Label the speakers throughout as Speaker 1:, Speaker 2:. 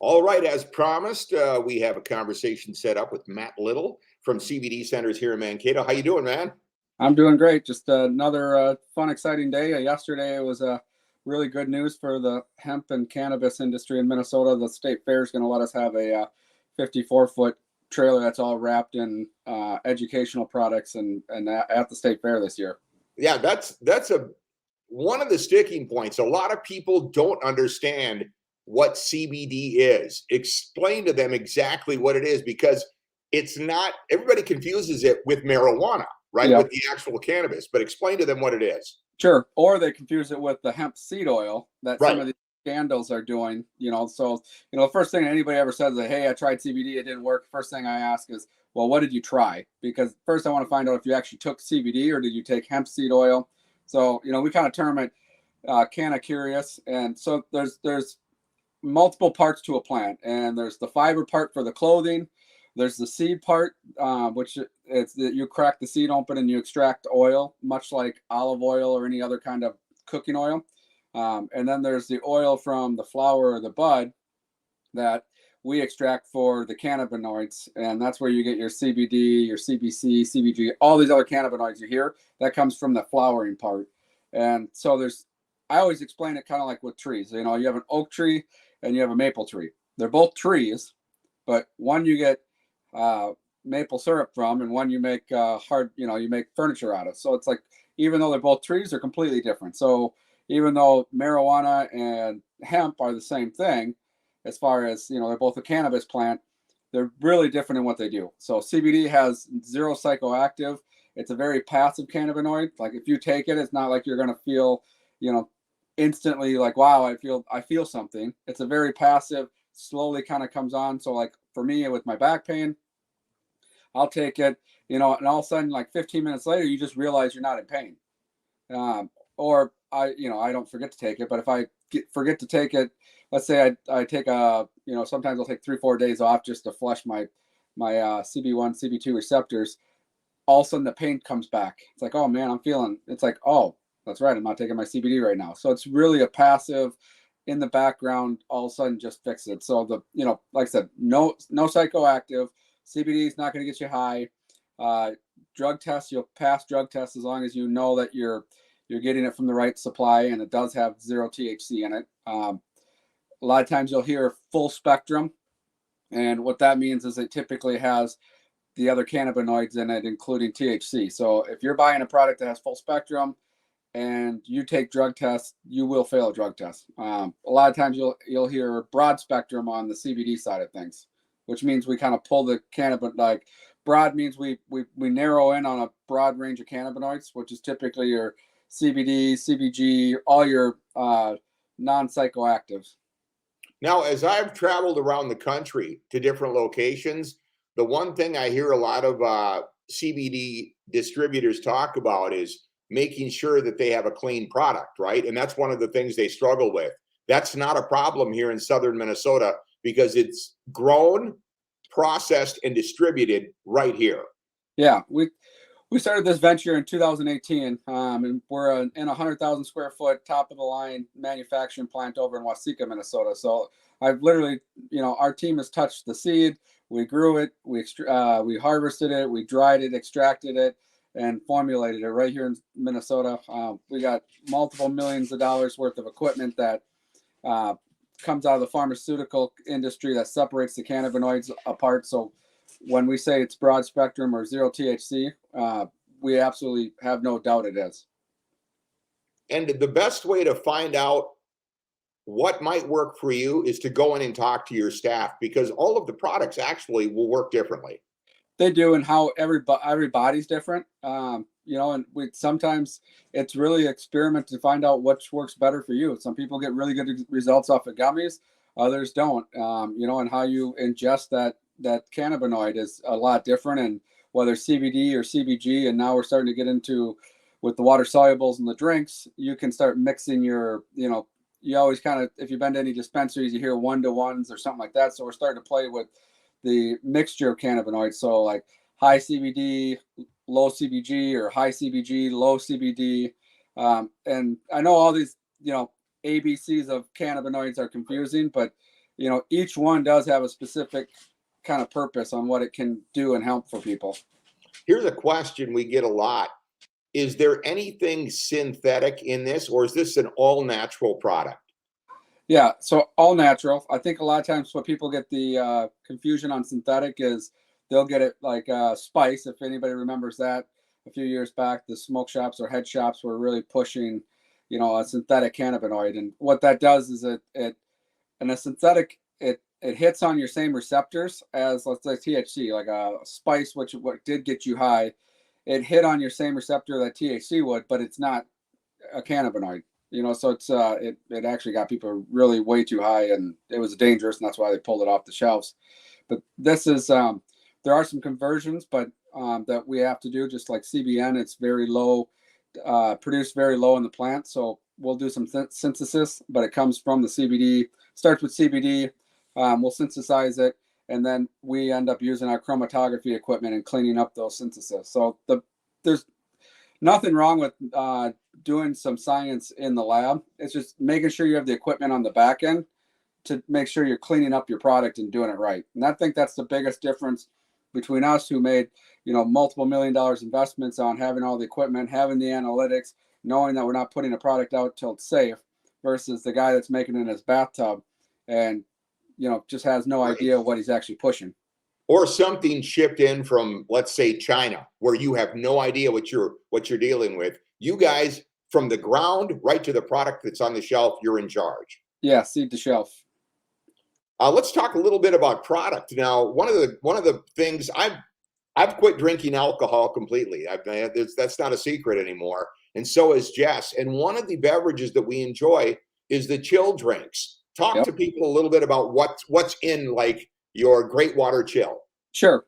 Speaker 1: All right, as promised, we have a conversation set up with Matt Little from CBD Centers here in Mankato. How you doing, man?
Speaker 2: I'm doing great. Just another fun, exciting day. Yesterday was really good news for the hemp and cannabis industry in Minnesota. The state fair is going to let us have a 54-foot trailer that's all wrapped in educational products and at the state fair this year.
Speaker 1: Yeah, that's one of the sticking points. A lot of people don't understand what CBD is. Explain to them exactly what it is, because it's not, everybody confuses it with marijuana, right?
Speaker 2: Yeah.
Speaker 1: With the actual cannabis, but explain to them what it is.
Speaker 2: Sure. Or they confuse it with the hemp seed oil that
Speaker 1: Right.
Speaker 2: some of these scandals are doing, So, the first thing anybody ever says is, hey, I tried CBD, it didn't work. First thing I ask is, well, what did you try? Because first I want to find out if you actually took CBD or did you take hemp seed oil. So, we kind of term it canna curious. And so there's multiple parts to a plant, and there's the fiber part for the clothing. There's the seed part, which it's you crack the seed open and you extract oil, much like olive oil or any other kind of cooking oil. And then there's the oil from the flower or the bud that we extract for the cannabinoids, and that's where you get your CBD, your CBC, CBG, all these other cannabinoids you hear. That comes from the flowering part. And so I always explain it kind of like with trees. You have an oak tree and you have a maple tree. They're both trees, but one you get maple syrup from, and one you make you make furniture out of. So it's like, even though they're both trees, they're completely different. So even though marijuana and hemp are the same thing, as far as, they're both a cannabis plant, they're really different in what they do. So CBD has zero psychoactive. It's a very passive cannabinoid. Like if you take it, it's not like you're going to feel, instantly like, wow, I feel something. It's a very passive, slowly kind of comes on. So like for me with my back pain, I'll take it, and all of a sudden, like 15 minutes later, you just realize you're not in pain. Or I don't forget to take it, but if I forget to take it, let's say I take sometimes I'll take 3-4 days off just to flush my CB1, CB2 receptors. All of a sudden the pain comes back. It's like, oh man, it's like, oh, that's right, I'm not taking my CBD right now. So it's really a passive in the background, all of a sudden just fix it. So like I said, no psychoactive. CBD is not going to get you high. Drug tests, you'll pass drug tests as long as you know that you're getting it from the right supply, and it does have zero THC in it. A lot of times you'll hear full spectrum, and what that means is it typically has the other cannabinoids in it, including THC. So if you're buying a product that has full spectrum and you take drug tests, you will fail a drug test. A lot of times you'll hear broad spectrum on the CBD side of things, which means we kind of pull the cannabinoid. Like broad means we narrow in on a broad range of cannabinoids, which is typically your CBD, CBG, all your non-psychoactives.
Speaker 1: Now, as I've traveled around the country to different locations, the one thing I hear a lot of CBD distributors talk about is making sure that they have a clean product, right? And that's one of the things they struggle with. That's not a problem here in southern Minnesota because it's grown, processed, and distributed right here.
Speaker 2: Yeah, we started this venture in 2018, and we're in a 100,000 square foot, top of the line manufacturing plant over in Waseca, Minnesota. So I've literally, our team has touched the seed. We grew it, we harvested it, we dried it, extracted it, and formulated it right here in Minnesota. We got multiple millions of dollars worth of equipment that comes out of the pharmaceutical industry that separates the cannabinoids apart. So when we say it's broad spectrum or zero THC, we absolutely have no doubt it is.
Speaker 1: And the best way to find out what might work for you is to go in and talk to your staff, because all of the products actually will work differently.
Speaker 2: They do, and how everybody's different. And sometimes it's really experiment to find out which works better for you. Some people get really good results off of gummies, others don't. And how you ingest that cannabinoid is a lot different, and whether CBD or CBG, and now we're starting to get into with the water solubles and the drinks, you can start mixing your, you always kind of, if you've been to any dispensaries, you hear 1-to-1s or something like that. So we're starting to play with the mixture of cannabinoids. So like high CBD, low CBG, or high CBG, low CBD. And I know all these, ABCs of cannabinoids are confusing, but each one does have a specific kind of purpose on what it can do and help for people.
Speaker 1: Here's a question we get a lot. Is there anything synthetic in this, or is this an all natural product?
Speaker 2: Yeah, so all natural. I think a lot of times what people get the confusion on synthetic is they'll get it like spice. If anybody remembers that a few years back, the smoke shops or head shops were really pushing, a synthetic cannabinoid. And what that does is and a synthetic, it hits on your same receptors as, let's say, THC, like a spice, which what did get you high. It hit on your same receptor that THC would, but it's not a cannabinoid. So it's it actually got people really way too high, and it was dangerous, and that's why they pulled it off the shelves. But this is there are some conversions, but that we have to do, just like CBN. It's very low, produced very low in the plant, so we'll do some synthesis, but it comes from the CBD. Starts with CBD. We'll synthesize it, and then we end up using our chromatography equipment and cleaning up those synthesis. So there's nothing wrong with doing some science in the lab. It's just making sure you have the equipment on the back end to make sure you're cleaning up your product and doing it right. And I think that's the biggest difference between us, who made multiple $1 million investments on having all the equipment, having the analytics, knowing that we're not putting a product out till it's safe, versus the guy that's making it in his bathtub and just has no idea what he's actually pushing.
Speaker 1: Or something shipped in from, let's say, China, where you have no idea what you're dealing with. You guys, from the ground right to the product that's on the shelf, you're in charge.
Speaker 2: Yeah, seed to shelf.
Speaker 1: Let's talk a little bit about product now. One of the things, I've quit drinking alcohol completely. That's not a secret anymore, and so is Jess. And one of the beverages that we enjoy is the chill drinks. Talk to people a little bit about what's in, like, your Great Water Chill.
Speaker 2: Sure.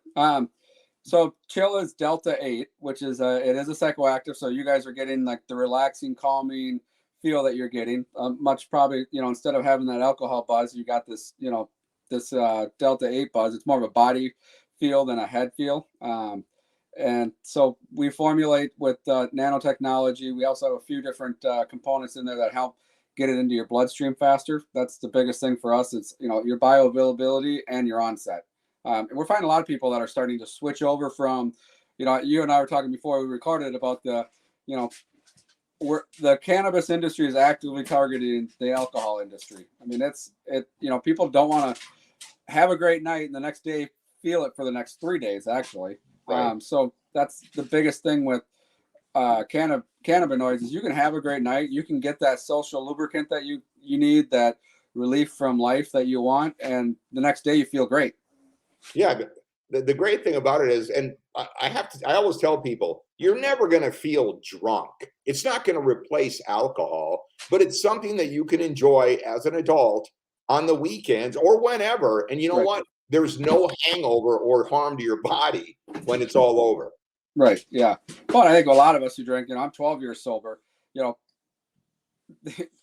Speaker 2: So chill is Delta 8, which is it is a psychoactive. So you guys are getting like the relaxing, calming feel that you're getting. Much probably, instead of having that alcohol buzz, you got this, this Delta 8 buzz. It's more of a body feel than a head feel. And so we formulate with nanotechnology. We also have a few different components in there that help get it into your bloodstream faster. That's the biggest thing for us. It's your bioavailability and your onset. And we're finding a lot of people that are starting to switch over from, you and I were talking before we recorded about the cannabis industry is actively targeting the alcohol industry. I mean, people don't want to have a great night and the next day feel it for the next 3 days, actually. Right. So that's the biggest thing with cannabinoids is you can have a great night. You can get that social lubricant that you need, that relief from life that you want, and the next day you feel great.
Speaker 1: Yeah, the great thing about it is, and I always tell people, you're never going to feel drunk. It's not going to replace alcohol, but it's something that you can enjoy as an adult on the weekends or whenever. And you know what? There's no hangover or harm to your body when it's all over.
Speaker 2: Right. Yeah. Well, I think a lot of us who drink, I'm 12 years sober,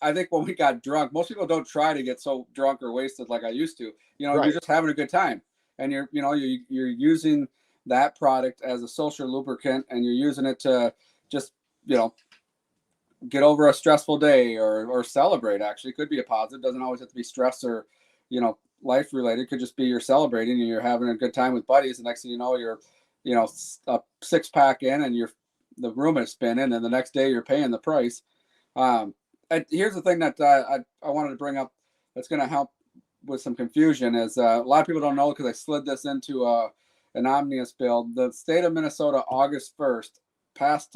Speaker 2: I think when we got drunk, most people don't try to get so drunk or wasted like I used to. You're just having a good time, and you're using that product as a social lubricant, and you're using it to just, get over a stressful day or celebrate. Actually, it could be a positive. It doesn't always have to be stress or, life related. It could just be you're celebrating and you're having a good time with buddies. The next thing you know, you're, a 6-pack in and the room is spinning, and the next day you're paying the price. And here's the thing that I wanted to bring up that's going to help with some confusion is a lot of people don't know, because I slid this into an omnibus bill. The state of Minnesota, August 1st, passed,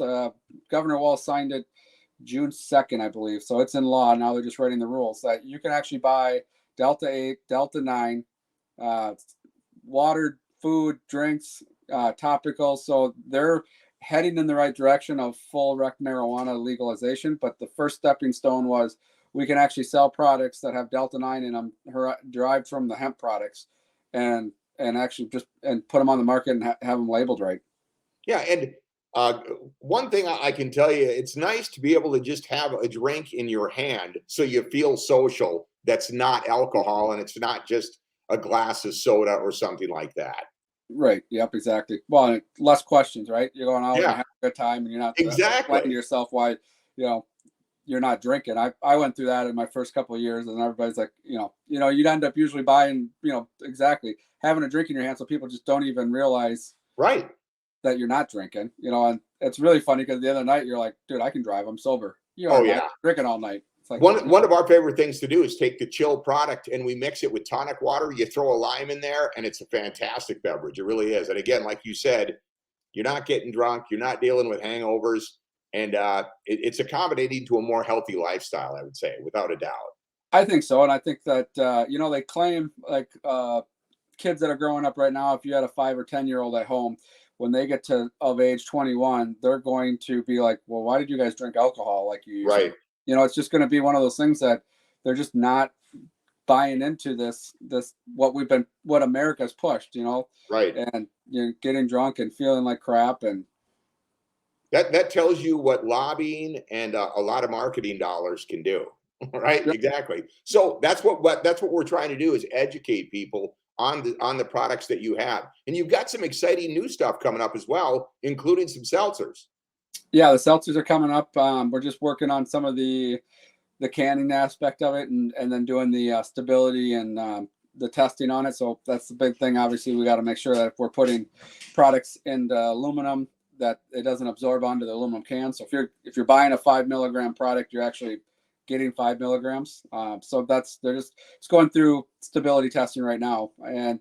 Speaker 2: Governor Walz signed it June 2nd, I believe. So it's in law. Now they're just writing the rules that you can actually buy Delta 8, Delta 9, water, food, drinks, topicals. So they're heading in the right direction of full rec marijuana legalization. But the first stepping stone was we can actually sell products that have Delta 9 in them, derived from the hemp products, and actually just put them on the market and have them labeled right.
Speaker 1: Yeah. And one thing I can tell you, it's nice to be able to just have a drink in your hand so you feel social. That's not alcohol, and it's not just a glass of soda or something like that.
Speaker 2: Right. Yep. Exactly. Well, less questions, right? You're going out and having a good time, and you're not
Speaker 1: exactly
Speaker 2: explaining to yourself why, you you're not drinking. I went through that in my first couple of years, and everybody's like, you'd end up usually buying, exactly having a drink in your hand, so people just don't even realize
Speaker 1: Right.
Speaker 2: that you're not drinking. And it's really funny because the other night you're like, dude, I can drive. I'm sober. You
Speaker 1: Oh
Speaker 2: are not
Speaker 1: yeah.
Speaker 2: drinking all night. It's like
Speaker 1: One of our favorite things to do is take the chill product and we mix it with tonic water. You throw a lime in there, and it's a fantastic beverage. It really is. And again, like you said, you're not getting drunk. You're not dealing with hangovers. And it's accommodating to a more healthy lifestyle, I would say, without a doubt.
Speaker 2: I think so, and I think that they claim like kids that are growing up right now, if you had a 5 or 10-year-old at home, when they get to of age 21, they're going to be like, well, why did you guys drink alcohol like you used
Speaker 1: Right.
Speaker 2: to? It's just going to be one of those things that they're just not buying into this what America's pushed,
Speaker 1: Right.
Speaker 2: and getting drunk and feeling like crap. And
Speaker 1: That tells you what lobbying and a lot of marketing dollars can do. Right? Exactly. So that's what we're trying to do, is educate people on the products that you have. And you've got some exciting new stuff coming up as well, including some seltzers.
Speaker 2: Yeah, the seltzers are coming up. We're just working on some of the canning aspect of it, and then doing the stability and the testing on it. So that's the big thing. Obviously, we got to make sure that if we're putting products into aluminum, that it doesn't absorb onto the aluminum can. So if you're buying a 5 milligram product, you're actually getting 5 milligrams. So they're just going through stability testing right now, and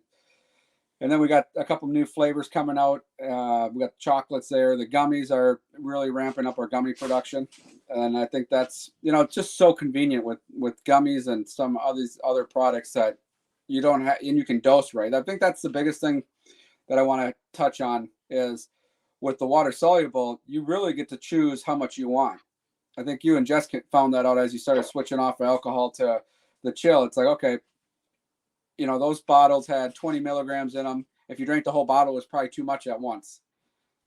Speaker 2: then we got a couple new flavors coming out. We got chocolates there. The gummies are really ramping up our gummy production, and I think that's it's just so convenient with gummies and some of these other products that you don't have, and you can dose right. I think that's the biggest thing that I want to touch on is with the water soluble, you really get to choose how much you want. I think you and Jess found that out as you started switching off alcohol to the chill. It's like, okay, those bottles had 20 milligrams in them. If you drank the whole bottle, it was probably too much at once.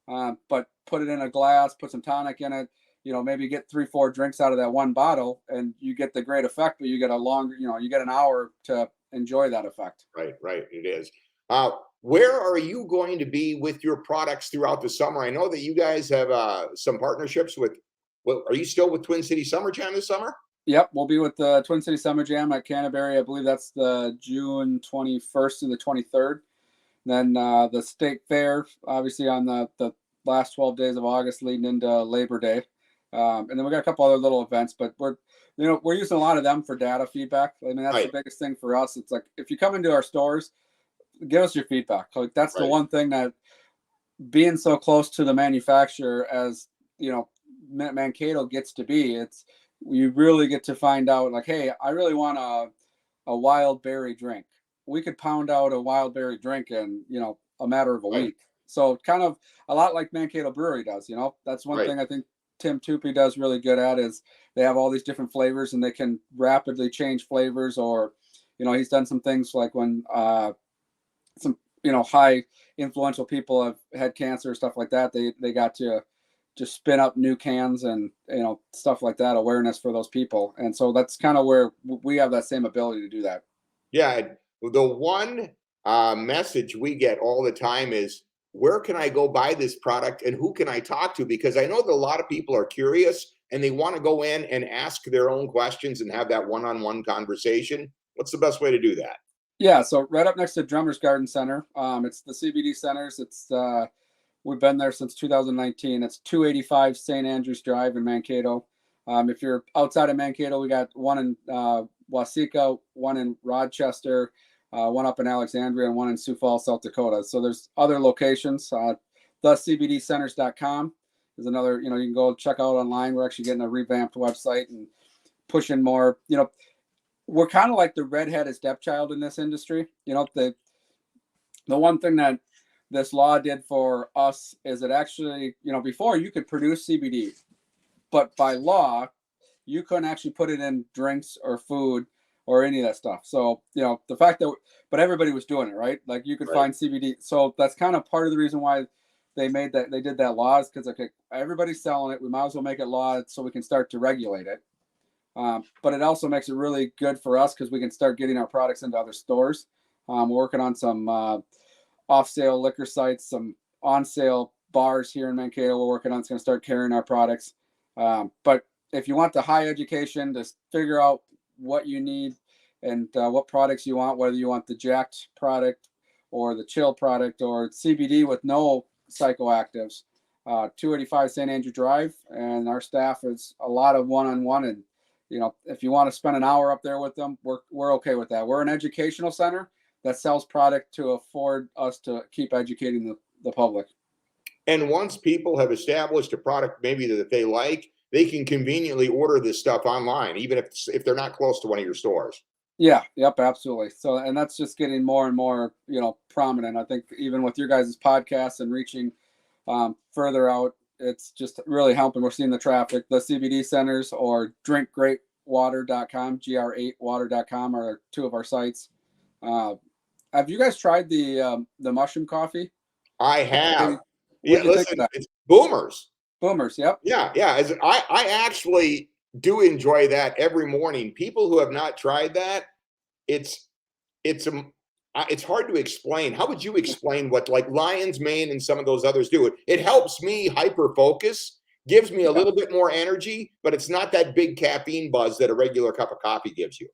Speaker 2: But put it in a glass, put some tonic in it, maybe get 3-4 drinks out of that one bottle, and you get the great effect, but you get a longer, you get an hour to enjoy that effect.
Speaker 1: Right, right. It is. Where are you going to be with your products throughout the summer? I know that you guys have some partnerships with. Well, are you still with Twin City Summer Jam this summer?
Speaker 2: Yep, we'll be with the Twin City Summer Jam at Canterbury. I believe that's the June 21st to the 23rd. Then the state fair, obviously on the last 12 days of August, leading into Labor Day, and then we got a couple other little events. But we're using a lot of them for data feedback. I mean, that's
Speaker 1: Right.
Speaker 2: the biggest thing for us. It's like if you come into our stores, give us your feedback. Like that's the
Speaker 1: Right.
Speaker 2: one thing that being so close to the manufacturer as Mankato gets to be, it's you really get to find out like, hey, I really want a wild berry drink. We could pound out a wild berry drink in a matter of a
Speaker 1: Right.
Speaker 2: week. So kind of a lot like Mankato Brewery does. That's one
Speaker 1: Right.
Speaker 2: thing I think Tim Tupi does really good at is they have all these different flavors and they can rapidly change flavors. Or he's done some things like when some high influential people have had cancer or stuff like that, they got to just spin up new cans and stuff like that, awareness for those people. And so that's kind of where we have that same ability to do that.
Speaker 1: Yeah. The one message we get all the time is, where can I go buy this product and who can I talk to? Because I know that a lot of people are curious and they want to go in and ask their own questions and have that one-on-one conversation. What's the best way to do that?
Speaker 2: Yeah, so right up next to Drummers Garden Center, it's the CBD Centers. It's we've been there since 2019. It's 285 St. Andrews Drive in Mankato. If you're outside of Mankato, we got one in Waseca, one in Rochester, one up in Alexandria, and one in Sioux Falls, South Dakota. So there's other locations. thecbdcenters.com is another, you can go check out online. We're actually getting a revamped website and pushing more, we're kind of like the redheaded stepchild in this industry. The one thing that this law did for us is it actually, before you could produce CBD, but by law, you couldn't actually put it in drinks or food or any of that stuff. So, the fact that, but everybody was doing it, right? Like you could find CBD. So that's kind of part of the reason why they did that law is because everybody's selling it. We might as well make it law so we can start to regulate it. But it also makes it really good for us because we can start getting our products into other stores. We're working on some off-sale liquor sites, some on-sale bars here in Mankato. We're working on. It's going to start carrying our products. But if you want the high education, just figure out what you need and what products you want, whether you want the jacked product or the chill product or CBD with no psychoactives. 285 St. Andrew Drive, and our staff is a lot of one-on-one. And if you want to spend an hour up there with them, we're okay with that. We're an educational center that sells product to afford us to keep educating the public.
Speaker 1: And once people have established a product maybe that they like, they can conveniently order this stuff online, even if they're not close to one of your stores.
Speaker 2: Yeah, yep, absolutely. So, and that's just getting more and more, prominent. I think even with your guys' podcasts and reaching further out, it's just really helping. We're seeing the traffic. The CBD Centers or drinkgreatwater.com, gr8water.com are two of our sites. Have you guys tried the mushroom coffee?
Speaker 1: I have.
Speaker 2: What do you think of that?
Speaker 1: It's boomers.
Speaker 2: Boomers, yep.
Speaker 1: Yeah. I actually do enjoy that every morning. People who have not tried that, it's hard to explain. How would you explain what like Lion's Mane and some of those others do? It helps me hyper focus, gives me a little bit more energy, but it's not that big caffeine buzz that a regular cup of coffee gives you.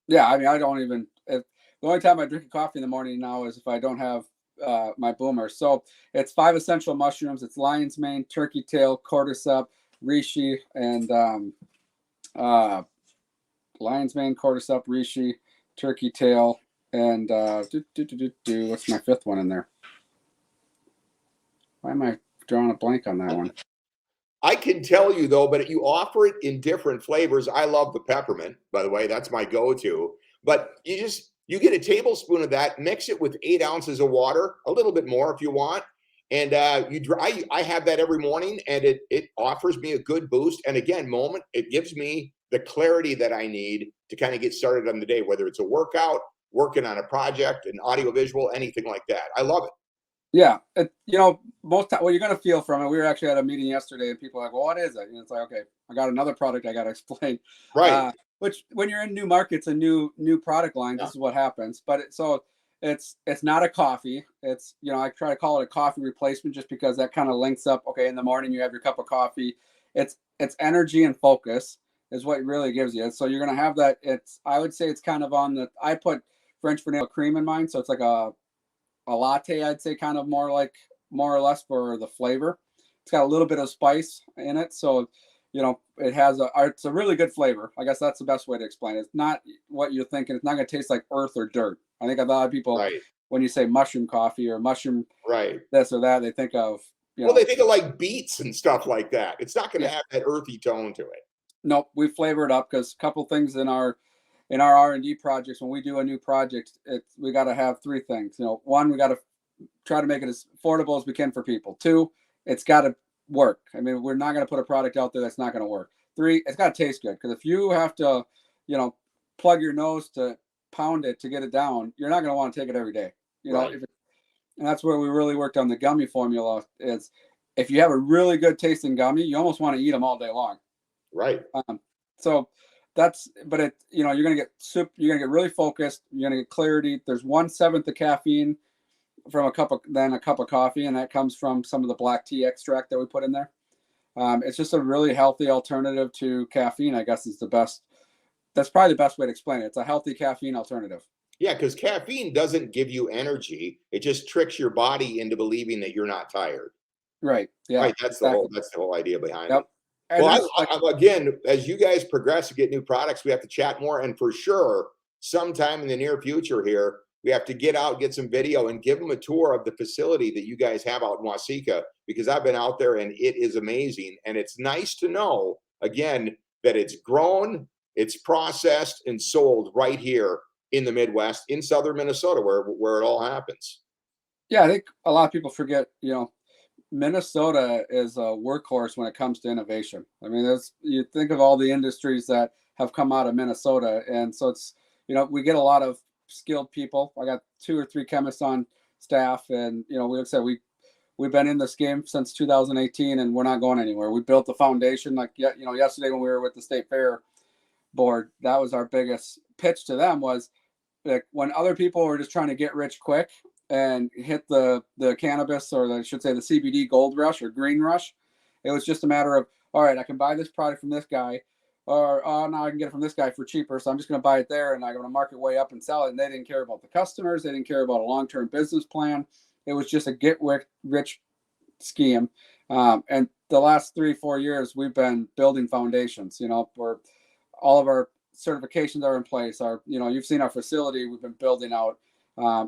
Speaker 2: Yeah, I mean, I don't even. The only time I drink coffee in the morning now is if I don't have my boomer. So it's 5 essential mushrooms. It's lion's mane, turkey tail, cordyceps, reishi, and lion's mane, cordyceps, reishi, turkey tail, and what's my fifth one in there? Why am I drawing a blank on that one?
Speaker 1: I can tell you though, but you offer it in different flavors. I love the peppermint, by the way. That's my go-to. But you get a tablespoon of that, mix it with 8 ounces of water, a little bit more if you want. And I have that every morning, and it offers me a good boost. And again, it gives me the clarity that I need to kind of get started on the day, whether it's a workout, working on a project, an audiovisual, anything like that. I love it.
Speaker 2: Yeah, most time, you're going to feel from it. We were actually at a meeting yesterday, and people are like, "Well, what is it?" And it's like, "Okay, I got another product I got to explain."
Speaker 1: Right.
Speaker 2: Which, when you're in new markets, a new product line, this is what happens. But it's not a coffee. It's I try to call it a coffee replacement just because that kind of links up. Okay, in the morning you have your cup of coffee. It's energy and focus is what it really gives you. So you're going to have that. I would say it's kind of I put French vanilla cream in mine, so it's like a latte, I'd say, kind of more or less for the flavor. It's got a little bit of spice in it, so it has it's a really good flavor. I guess that's the best way to explain it. It's not what you're thinking. It's not going to taste like earth or dirt. I think a lot of people, when you say mushroom coffee or mushroom this or that, they think of
Speaker 1: they think of like beets and stuff like that. It's not going to have that earthy tone to it.
Speaker 2: Nope, we flavor it up because a couple things in our R&D projects, when we do a new project, we got to have 3 things. One, we got to try to make it as affordable as we can for people. 2, it's got to work. I mean, we're not going to put a product out there that's not going to work. 3, it's got to taste good, because if you have to, plug your nose to pound it to get it down, you're not going to want to take it every day. And that's where we really worked on the gummy formula. Is if you have a really good tasting gummy, you almost want to eat them all day long.
Speaker 1: Right.
Speaker 2: So you're going to get soup. You're going to get really focused. You're going to get clarity. There's 1/7 of caffeine from a cup of coffee, and that comes from some of the black tea extract that we put in there. It's just a really healthy alternative to caffeine, I guess, is the best. That's probably the best way to explain it. It's a healthy caffeine alternative.
Speaker 1: Yeah, because caffeine doesn't give you energy. It just tricks your body into believing that you're not tired.
Speaker 2: Right. Yeah.
Speaker 1: Right. That's the whole idea behind it.
Speaker 2: And
Speaker 1: well, again, as you guys progress to get new products, we have to chat more. And for sure, sometime in the near future here, we have to get out, get some video, and give them a tour of the facility that you guys have out in Waseca, because I've been out there and it is amazing. And it's nice to know, again, that it's grown, it's processed, and sold right here in the Midwest, in southern Minnesota, where it all happens.
Speaker 2: Yeah, I think a lot of people forget, Minnesota is a workhorse when it comes to innovation. I mean, you think of all the industries that have come out of Minnesota, and so it's we get a lot of skilled people. I got 2 or 3 chemists on staff, and like I said, we've been in this game since 2018, and we're not going anywhere. We built the foundation. Yesterday when we were with the state fair board, that was our biggest pitch to them, was like, when other people were just trying to get rich quick and hit the cannabis, or I should say the CBD gold rush or green rush, it was just a matter of, all right, I can buy this product from this guy, or oh, now I can get it from this guy for cheaper, so I'm just going to buy it there, and I'm going to mark it way up and sell it. And they didn't care about the customers. They didn't care about a long-term business plan. It was just a get-rich scheme. And the last 3-4 years, we've been building foundations. Where all of our certifications are in place. You've seen our facility. We've been building out.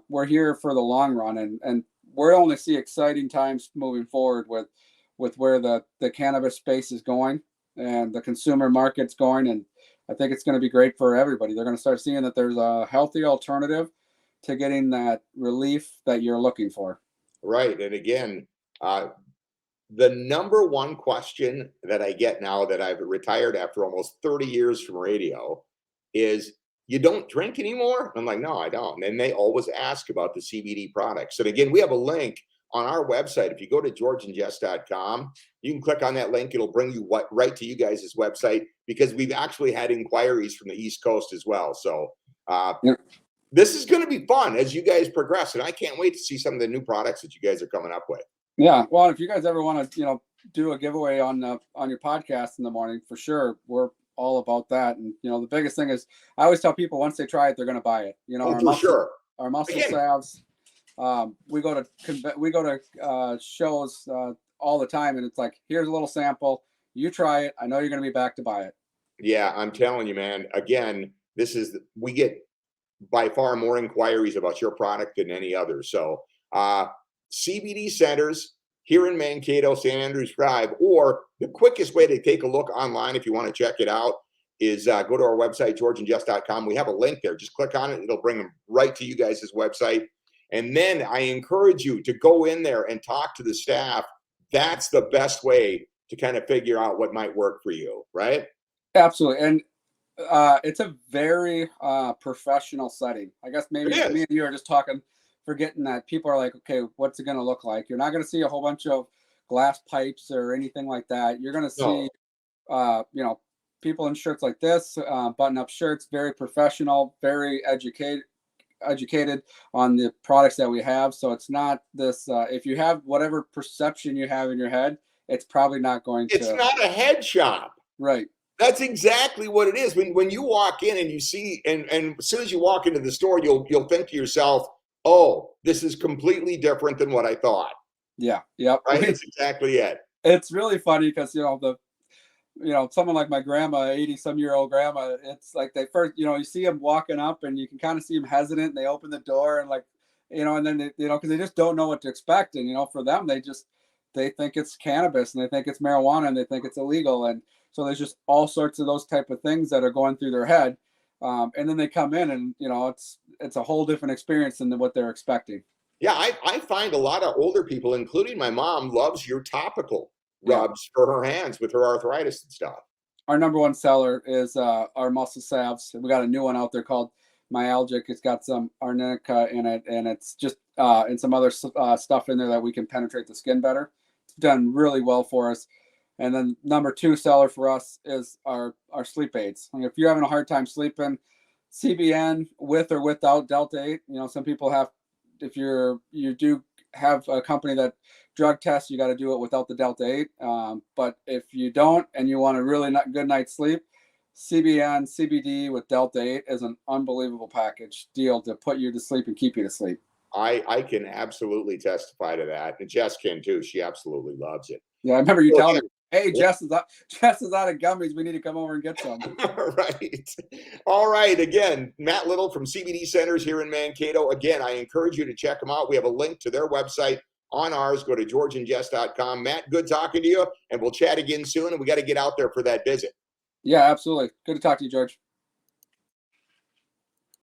Speaker 2: We're here for the long run, and we're only see exciting times moving forward with where the cannabis space is going and the consumer market's going. And I think it's going to be great for everybody. They're going to start seeing that there's a healthy alternative to getting that relief that you're looking for.
Speaker 1: Right. And again, the number one question that I get now that I've retired after almost 30 years from radio is, you don't drink anymore? I'm like, no, I don't. And they always ask about the CBD products. And again, we have a link on our website. If you go to georgeandjess.com, you can click on that link. It'll bring you right to you guys' website, because we've actually had inquiries from the East Coast as well. So this is going to be fun as you guys progress. And I can't wait to see some of the new products that you guys are coming up with.
Speaker 2: Yeah. Well, if you guys ever want to, do a giveaway on your podcast in the morning, for sure, we're all about that. And the biggest thing is, I always tell people, once they try it, they're going to buy it. Our muscle salves. We go to shows all the time, and it's like, here's a little sample. You try it. I know you're going to be back to buy it.
Speaker 1: Yeah, I'm telling you, man. Again, we get by far more inquiries about your product than any other. So CBD Centers here in Mankato, St. Andrews Drive, or the quickest way to take a look online if you want to check it out is go to our website, georgeandjess.com. We have a link there. Just click on it. It'll bring them right to you guys' website. And then I encourage you to go in there and talk to the staff. That's the best way to kind of figure out what might work for you, right?
Speaker 2: Absolutely. And it's a very professional setting. I guess maybe me and you are just talking, forgetting that people are like, okay, what's it going to look like? You're not going to see a whole bunch of glass pipes or anything like that. You're going to see, people in shirts like this, button-up shirts, very professional, very educated on the products that we have. So it's not this, if you have whatever perception you have in your head, it's probably not going to.
Speaker 1: It's not a head shop.
Speaker 2: Right.
Speaker 1: That's exactly what it is. When you walk in and you see, and as soon as you walk into the store, you'll think to yourself, oh, this is completely different than what I thought.
Speaker 2: Yeah. Yep.
Speaker 1: Right. That's exactly it.
Speaker 2: It's really funny because, someone like my grandma, 80-some-year-old grandma, it's like they first, you see them walking up and you can kind of see them hesitant. And they open the door and and then, because they just don't know what to expect. And, for them, they think it's cannabis and they think it's marijuana and they think it's illegal. And so there's just all sorts of those type of things that are going through their head. And then they come in and, it's a whole different experience than what they're expecting.
Speaker 1: Yeah, I find a lot of older people, including my mom, loves your topical rubs for her hands with her arthritis and stuff.
Speaker 2: Our number one seller is our muscle salves. We got a new one out there called Myalgic. It's got some arnica in it, and it's just and some other stuff in there that we can penetrate the skin better. It's done really well for us. And then number 2 seller for us is our sleep aids. If you're having a hard time sleeping, CBN with or without Delta 8. Some people have, if you do have a company that drug tests, you got to do it without the Delta 8. But if you don't and you want a really good night's sleep, CBN, CBD with Delta 8 is an unbelievable package deal to put you to sleep and keep you to sleep.
Speaker 1: I can absolutely testify to that. And Jess can too. She absolutely loves it.
Speaker 2: Yeah, I remember you telling her, hey, Jess is out of gummies. We need to come over and get some.
Speaker 1: Right. All right. Again, Matt Little from CBD Centers here in Mankato. Again, I encourage you to check them out. We have a link to their website on ours. Go to georgeandjess.com. Matt, good talking to you, and we'll chat again soon. And we got to get out there for that visit.
Speaker 2: Yeah, absolutely. Good to talk to you, George.